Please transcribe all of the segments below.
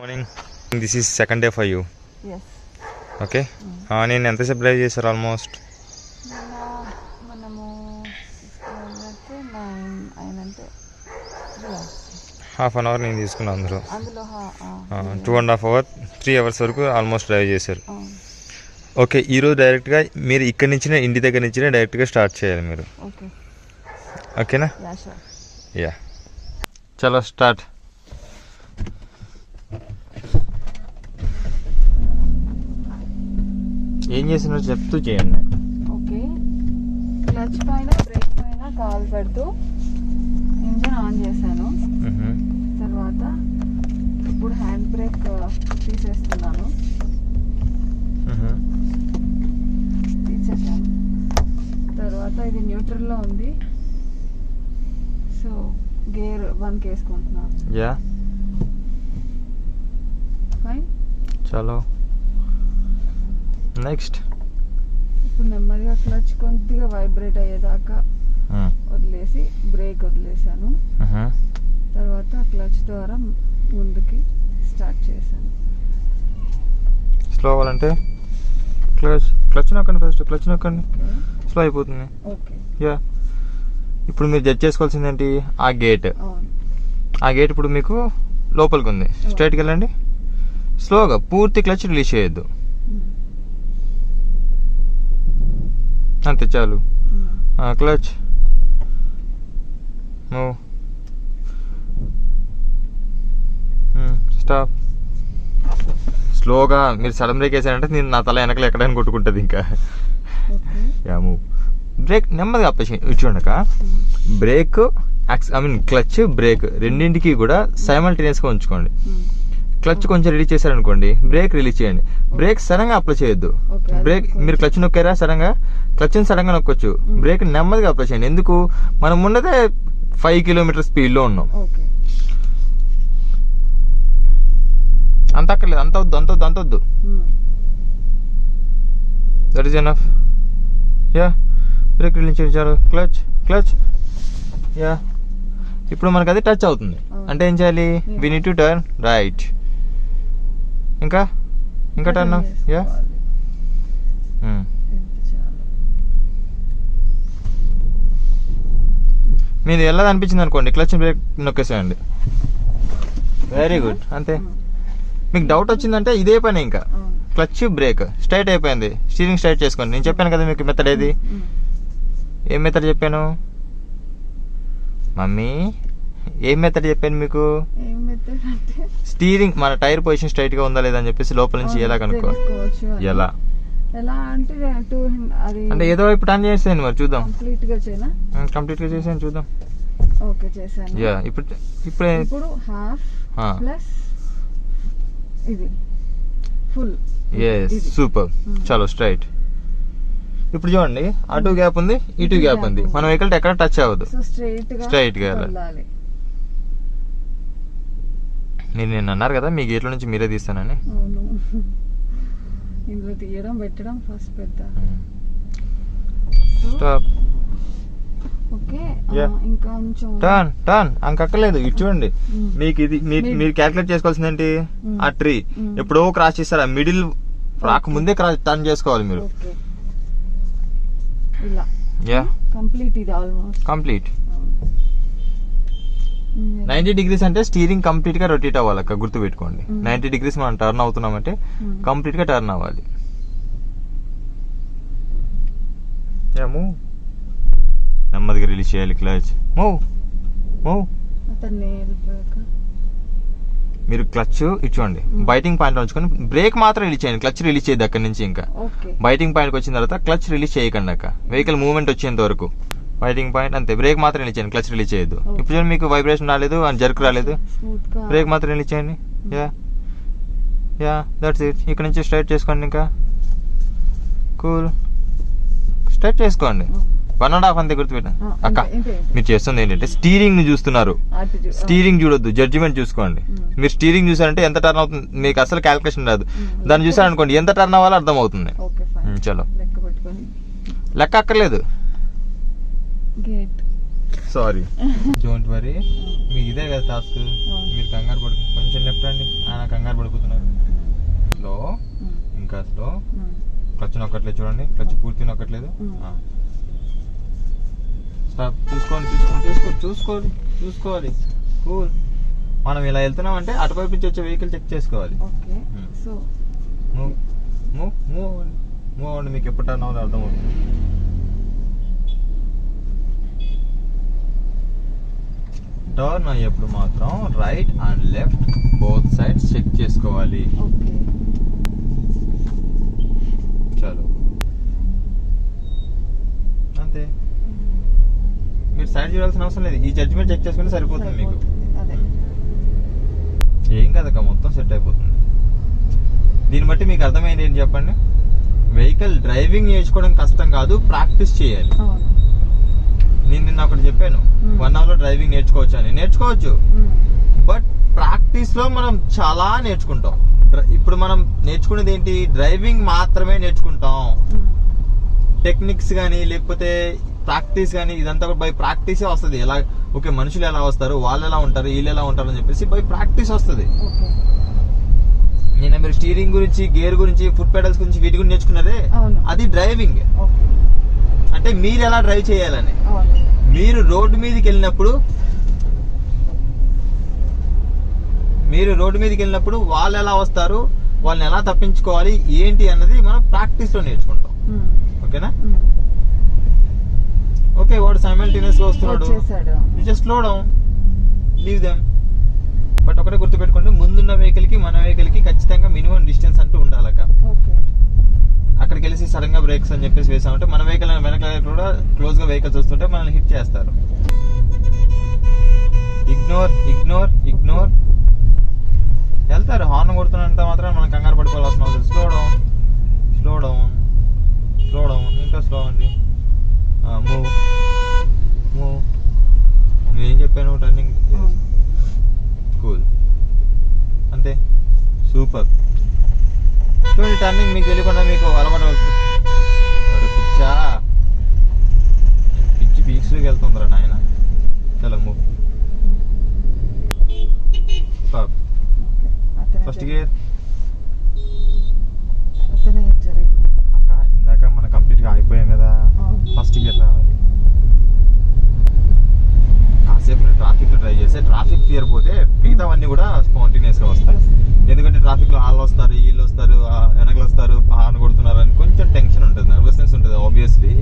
Morning this is second day for you. Yes. Okay, నేను ఎంతసేపు drive చేశారు? Almost మనము అయినంటే హాఫ్ అన్ అవర్ నేను తీసుకున్నాను. అందులో అందులో 2.5 hours 3 hours వరకు ఆల్మోస్ట్ డ్రైవ్ చేశారు. ఓకే, ఈరోజు డైరెక్ట్గా మీరు ఇక్కడి నుంచి ఇంటి దగ్గర నుంచి డైరెక్ట్గా స్టార్ట్ చేయాలి మీరు. ఓకేనా? యా, చలో స్టార్ట్. ఏం చేసినారో చెప్తూ చేయండి నాకు. ఓకే, క్లచ్ పైన బ్రేక్ పైన కాలు పెడుతూ ఇంజన్ ఆన్ చేశాను. తర్వాత ఇప్పుడు హ్యాండ్ బ్రేక్ తీసేస్తున్నాను. తీసేసాను. తర్వాత ఇది న్యూట్రల్లో ఉంది, సో గేర్ 1 వేసుకుంటున్నాను. Yeah, fine. చలో నెక్స్ట్. ఇప్పుడు నెమ్మదిగా క్లచ్ కొద్దిగా వైబ్రేట్ అయ్యేదాకా వదిలేసి బ్రేక్ వదిలేసాను. తర్వాత క్లచ్ ద్వారా ముందుకి స్టార్ట్ చేశాను. స్లో అవ్వాలంటే క్లచ్ నొక్కండి, ఫస్ట్ క్లచ్ నొక్కండి, స్లో అయిపోతుంది. Okay, yeah. ఇప్పుడు మీరు జడ్జ్ చేసుకోవాల్సింది ఏంటి? ఆ గేట్. ఆ గేట్ ఇప్పుడు మీకు లోపలికి ఉంది. స్ట్రైట్కి వెళ్ళండి, స్లోగా, పూర్తి క్లచ్ రిలీజ్ చేయొద్దు. అంతే, చాలు. Clutch move, stop. స్లోగా మీరు సడన్ బ్రేక్ వేసారంటే నేను నా తల వెనకలు ఎక్కడైనా కొట్టుకుంటుంది ఇంకా. Yeah, move. బ్రేక్ నెమ్మదిగా ఇచ్చుండక బ్రేక్ క్లచ్ బ్రేక్ రెండింటికి కూడా సైమల్టేనియస్గా ఉంచుకోండి. క్లచ్ కొంచెం రిలీజ్ చేశారనుకోండి, బ్రేక్ రిలీజ్ చేయండి. బ్రేక్ సడన్గా అప్లై చేయొద్దు. బ్రేక్ మీరు క్లచ్ నొక్కారా సడన్గా, క్లచ్ని సడన్గా నొక్కొచ్చు. బ్రేక్ నెమ్మదిగా అప్లై చేయండి. ఎందుకు? మనం ఉన్నదే 5 kilometers స్పీడ్లో ఉన్నాం. అంత అక్కర్లేదు, అంతవద్దు. That is enough. Yeah, brake release చేయించారు. క్లచ్. యా, ఇప్పుడు మనకు అది టచ్ అవుతుంది. అంటే ఏం చేయాలి? We need to turn right. ఇంకా టర్న్. యా, మీది వెళ్ళదు అనిపించింది అనుకోండి, క్లచ్ బ్రేక్ నొక్కేసేయండి. Very good. అంతే. మీకు డౌట్ వచ్చిందంటే ఇదే పని, ఇంకా క్లచ్ బ్రేక్ స్ట్రైట్ అయిపోయింది. స్టీరింగ్ స్ట్రైట్ చేసుకోండి. నేను చెప్పాను కదా మీకు మెథడ్ ఏది. ఏం మెథడ్ చెప్పాను మమ్మీ? ఏం మెథడ్ చెప్పాను మీకు? స్టీరింగ్ మన టైర్ పొజిషన్ స్ట్రైట్ గా ఉందా లేదా అని చెప్పేసి లోపల నుంచి ఎలా కనుక్కో. ఎలా అంటే ఏదో ఇప్పుడు టర్న్ చేసేయండి, మరి చూద్దాం. కంప్లీట్ గా చేసాను, చూద్దాం. ఓకే, చేశాను. యా, ఇప్పుడు హాఫ్ ప్లస్ ఇది ఫుల్. yes, super. చలో స్ట్రైట్. ఇప్పుడు చూడండి, అటు గ్యాప్ ఉంది, ఇటు గ్యాప్ ఉంది. మనం వెహికల్ ఎక్కడ టచ్ అవ్వదు, స్ట్రైట్ గా వెళ్ళాలి. నేను అన్నారు కదా మీ గేట్ల నుంచి మీరే తీస్తానని. ఇందులో తీయడం పెట్టడం ఫస్ట్ పెద్ద. స్టాప్. ఓకే, ఇంకా కొంచెం టర్న్ అంకక్కర్లేదు. ఇటు చూడండి, మీకు ఇది మీరు క్యాల్కులేట్ చేసుకోవాల్సింది ఏంటి? ఆ ట్రీ ఎప్పుడో క్రాస్ చేస్తారు, ఆ మిడిల్ రాక ముందే టర్న్ చేసుకోవాలి మీరు. ఇలా యా, కంప్లీట్. ఇది ఆల్మోస్ట్ కంప్లీట్. 90 degrees అంటే స్టీరింగ్ కంప్లీట్ గా రొటేట్ అవ్వాలి అక్క, గుర్తు పెట్టుకోండి. 90 degrees మనం టర్న్ అవుతున్నామంటే కంప్లీట్ గా టర్న్ అవ్వాలి. మూవ్, నెమ్మదిగా రిలీజ్ చేయాలి క్లచ్. మూవ్. మీరు క్లచ్ ఇచ్చుకోండి, బైటింగ్ పాయింట్ ఉంచుకొని బ్రేక్ మాత్రం రిలీజ్ చేయండి. క్లచ్ రిలీజ్ చేయద్దు అక్కడి నుంచి. ఇంకా బైటింగ్ పాయింట్ వచ్చిన తర్వాత క్లచ్ రిలీజ్ చేయకండి అక్క, వెహికల్ మూవ్మెంట్ వచ్చేంత వరకు. బైటింగ్ పాయింట్ అంతే, బ్రేక్ మాత్రం రిలీజ్ చేయండి, క్లచ్ రిలీజ్ చేయొద్దు. ఇప్పుడు చూడండి, మీకు వైబ్రేషన్ రాలేదు అని జర్క్ రాలేదు, బ్రేక్ మాత్రం రిలీజ్ చేయండి. Yeah, that's it. ఇక్కడ నుంచి స్ట్రైట్ చేసుకోండి. ఇంకా కూల్, స్ట్రైట్ చేసుకోండి. 1.5 అంతే, గుర్తుపెట్టా అక్క. మీరు చేస్తుంది ఏంటంటే స్టీరింగ్ ని చూస్తున్నారు, స్టీరింగ్ చూడొద్దు, జడ్జిమెంట్ చూసుకోండి. మీరు స్టీరింగ్ చూసారంటే ఎంత టర్న్ అవుతుంది మీకు అసలు క్యాల్కులేషన్ రాదు. దాన్ని చూసారనుకోండి, ఎంత టర్న్ అవ్వాలో అర్థం అవుతుంది. చలో, లెక్క అక్కర్లేదు. Sorry, don't worry. మీకు ఇదే కదా టాస్క్. మీరు కంగారు పడుతుంది, కొంచెం లెఫ్ట్ అండి. కంగారు క్లచ్ నొక్కట్లేదు చూడండి, క్లచ్ పూర్తి నొక్కట్లేదు. స్టాప్. చూసుకోవాలి. కూల్. మనం ఇలా వెళ్తున్నాం అంటే అటువైపు నుంచి వచ్చే వెహికల్ చెక్ చేసుకోవాలి. మూవ్ అవ్వండి, మీకు ఎప్పుడు టర్న్ అవ్వాలి అర్థమవుతుంది. టర్న్ అయ్యేప్పుడు మాత్రం right and left both sides check చేసుకోవాలి. చలో అంతే, మీరు సైడ్ చూడాల్సిన అవసరం లేదు, ఈ జడ్జిమెంట్ చెక్ చేసుకుంటే సరిపోతుంది మీకు. ఏం కదక్క, మొత్తం సెట్ అయిపోతుంది. దీన్ని బట్టి మీకు అర్థమైంది ఏంటి చెప్పండి, వెహికల్ డ్రైవింగ్ నేర్చుకోవడం కష్టం కాదు, ప్రాక్టీస్ చేయాలి. నేను నిన్న ఒకటి చెప్పాను, 1 hour లో డ్రైవింగ్ నేర్చుకోవచ్చు అని. నేర్చుకోవచ్చు, బట్ ప్రాక్టీస్ లో మనం చాలా నేర్చుకుంటాం. ఇప్పుడు మనం నేర్చుకునేది ఏంటి, డ్రైవింగ్ మాత్రమే నేర్చుకుంటాం. టెక్నిక్స్ కానీ లేకపోతే ప్రాక్టీస్ కానీ ఇదంతా బై ప్రాక్టీసే వస్తుంది. ఎలా ఓకే మనుషులు ఎలా వస్తారు, వాళ్ళు ఎలా ఉంటారు, వీళ్ళు ఎలా ఉంటారు అని చెప్పేసి బై ప్రాక్టీస్ వస్తుంది. నిన్న మీరు స్టీరింగ్ గురించి, గేర్ గురించి, ఫుట్ పెడల్స్ గురించి వీటి గురించి నేర్చుకున్నారే, అది డ్రైవింగ్. అంటే మీరు ఎలా డ్రైవ్ చేయాలని. మీరు రోడ్డు మీదకి వెళ్ళినప్పుడు వాళ్ళు ఎలా వస్తారు, వాళ్ళని ఎలా తప్పించుకోవాలి ఏంటి అన్నది మనం ప్రాక్టీస్ లో నేర్చుకుంటాం. ఓకేనా? ఓకే, వాడు సైమల్టేనియస్ గా వస్తున్నాడు, just slow down, leave them. But ఒకటే గుర్తుపెట్టుకోండి, ముందున్న వెహికల్ కి మన వెహికల్ కి ఖచ్చితంగా మినిమం డిస్టెన్స్ అంటూ ఉండాలక. అక్కడికి వెళ్ళి సడన్ గా బ్రేక్స్ అని చెప్పేసి వేసామంటే మన వెహికల్ వెనకాల కూడా క్లోజ్ గా వెహికల్స్ వస్తుంటే మనల్ని హిట్ చేస్తారు. ఇగ్నోర్ వెళ్తారు. హార్న్ కొడుతున్నంత మాత్రం మనం కంగారు పడిపోవాల్సిన అవసరం. స్లో డౌన్, ఇంకా స్లో అండి. మూవ్. నేనేం చెప్పాను, టర్నింగ్. కూల్, అంతే, సూపర్. చూడండి, టర్నింగ్ మీకు తెలియకుండా మీకు అలవాటు అవుతుంది. పిచ్చి పీక్స్లోకి వెళ్తుందిరా నాయన. చలో మూవ్. First gear. అక్క ఇందాక మనం కంప్లీట్ గా ఆగిపోయాం కదా, ఫస్ట్ గేర్ రావాలి. కాసేపు ట్రాఫిక్ లో డ్రైవ్ చేస్తే ట్రాఫిక్ ఫియర్ పోతే మిగతావన్నీ కూడా స్పాంటేనియస్ గా వస్తాయి. ఎందుకంటే ట్రాఫిక్ లో వాళ్ళు వస్తారు, వీళ్ళు వస్తారు, వెనకలు వస్తారు, హార్న్ కొడుతున్నారు అని కొంచెం టెన్షన్ ఉంటుంది, నర్వస్నెస్ ఉంటుంది. Obviously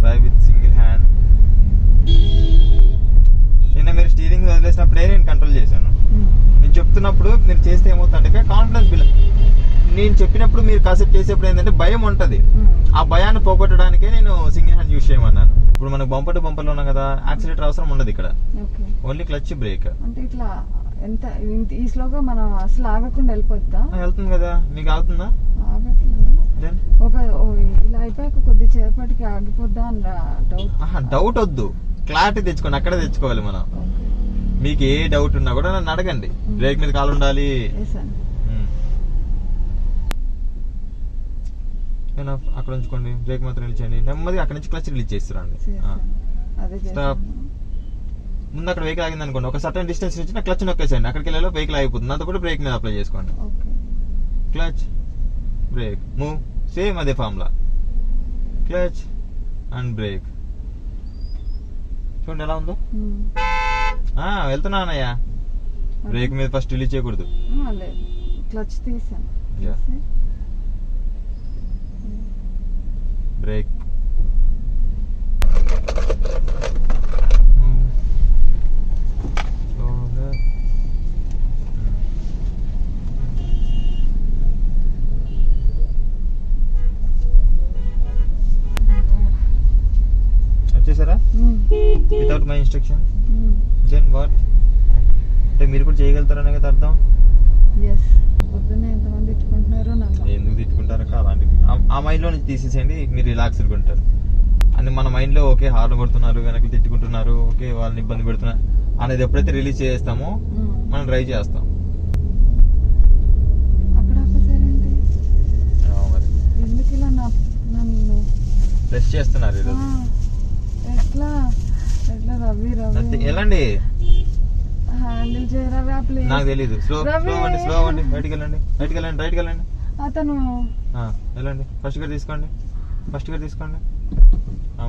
drive with single hand. నిన్న మీరు స్టీరింగ్ వదిలేసినప్పుడే నేను కంట్రోల్ చేశాను. నేను చెప్తున్నప్పుడు మీరు చేస్తే ఏమవుతుందంటే కాన్ఫిడెన్స్ బిల్డ్. నేను చెప్పినప్పుడు మీరు కాసేపు చేసేప్పుడు ఏంటంటే భయం ఉంటుంది. ఆ భయాన్ని పోగొట్టడానికే నేను సింగిల్ హ్యాండ్ యూజ్ చేయమన్నాను. ఇప్పుడు మనకు బంపర్ టు బంపర్ లో ఉన్నాం కదా, యాక్సిలేటర్ అవసరం ఉండదు ఇక్కడ, ఓన్లీ క్లచ్, బ్రేక్. అంటే ఇట్లా ఎంత ఈ స్లోగా మనం అసలు ఆగకుండా వెళ్ళిపోతా వెళ్తుంది కదా. మీకు ఆగుతుందా? ఇలా అయిపోయాక కొద్ది చేపటికి ఆగిపోద్దా అని డౌట్ వద్దు, క్లారిటీ తెచ్చుకోండి. అక్కడే తెచ్చుకోవాలి మనం. మీకు ఏ డౌట్ ఉన్నా కూడా నన్ను అడగండి. బ్రేక్ మీద కాలు ఉండాలి. అక్కడ ఉంచుకోండి, బ్రేక్ మాత్రం రిలీజ్ చేయండి. నెమ్మది అక్కడ నుంచి క్లచ్ రిలీజ్ చేస్తారండి. స్టాప్. ముందు అక్కడ వెహికల్ ఆగింది అనుకోండి, ఒక సర్టన్ డిస్టెన్స్ నుంచి క్లచ్ నొక్కేసండి. అక్కడికి వెళ్ళాలో వెహికల్ ఆగిపోతుంది, దాంతో కూడా బ్రేక్ మీద అప్లై చేసుకోండి. క్లచ్, బ్రేక్, మూవ్, సేమ్ అదే ఫార్ములా. Clutch and brake. చూడండి ఎలా ఉందో. వెళ్తున్నానయ్యా. బ్రేక్ మీద ఫస్ట్ రిలీజ్ చేయకూడదు. క్లచ్ తీసాను. బ్రేక్, వచ్చేసారా without my instruction? Then what? అంటే మీరు కూడా చేయగలుగుతారనే కదా అర్థం. పొద్దున్నే ఎంతమంది తిట్టుకుంటున్నారో ఎందుకు తిట్టుకుంటారు అలాంటివి ఆ మైండ్ లో నుంచి తీసేసేయండి. మీరు రిలాక్స్డ్గా ఉంటారు. అని మన మైండ్ లో ఓకే హార్న్ కొడుతున్నారు, వెనక్కి తిట్టుకుంటున్నారు, ఓకే వాళ్ళని ఇబ్బంది పెడుతున్నారు అనేది ఎప్పుడైతే రిలీజ్ చేస్తామో మనం డ్రైవ్ చేస్తాం. ఎందుకు ఇలా నన్ను ప్రెస్ చేస్తున్నారు ఈరోజు. ఎట్లా రవి ఎలాండి హ్యాండిల్ చేయరా? నాకు తెలీదు. స్లో అండి, బయటికి వెళ్ళండి. అతను వెళ్ళండి. ఫస్ట్ గేర్ తీసుకోండి.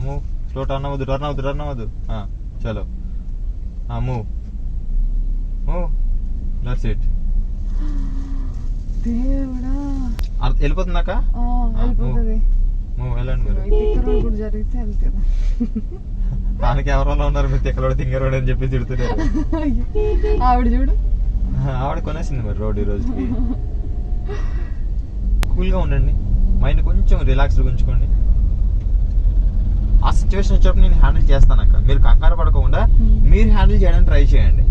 మూవ్. స్లో టర్న్ అవ్వద్దు. చలో మూవ్. That's it. దేవుడా వెళ్ళిపోతుందాక వెళ్ళిపోతుంది. వెళ్ళండి మీరు. తిక్కరోడ్ కూడా జరిగితే వెళ్తుంది. దానికి ఎవరో ఉన్నారు మీరు తిక్కలోడు తింగరోడు అని చెప్పి తిడుతున్నారు. ఆవిడ చూడు, ఆవిడ కొనేసింది మరి రోడ్ ఈ రోజుకి. కూల్గా ఉండండి, మైండ్ కొంచెం రిలాక్స్డ్గా ఉంచుకోండి. ఆ సిచ్యువేషన్ వచ్చినప్పుడు నేను హ్యాండిల్ చేస్తానక్క, మీరు కంగారు పడకుండా మీరు హ్యాండిల్ చేయడానికి ట్రై చేయండి.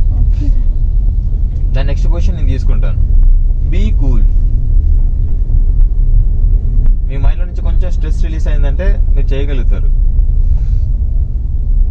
దాని నెక్స్ట్ పొజిషన్ నేను తీసుకుంటాను. Be cool. మీ మైండ్లో నుంచి కొంచెం స్ట్రెస్ రిలీజ్ అయిందంటే మీరు చేయగలుగుతారు.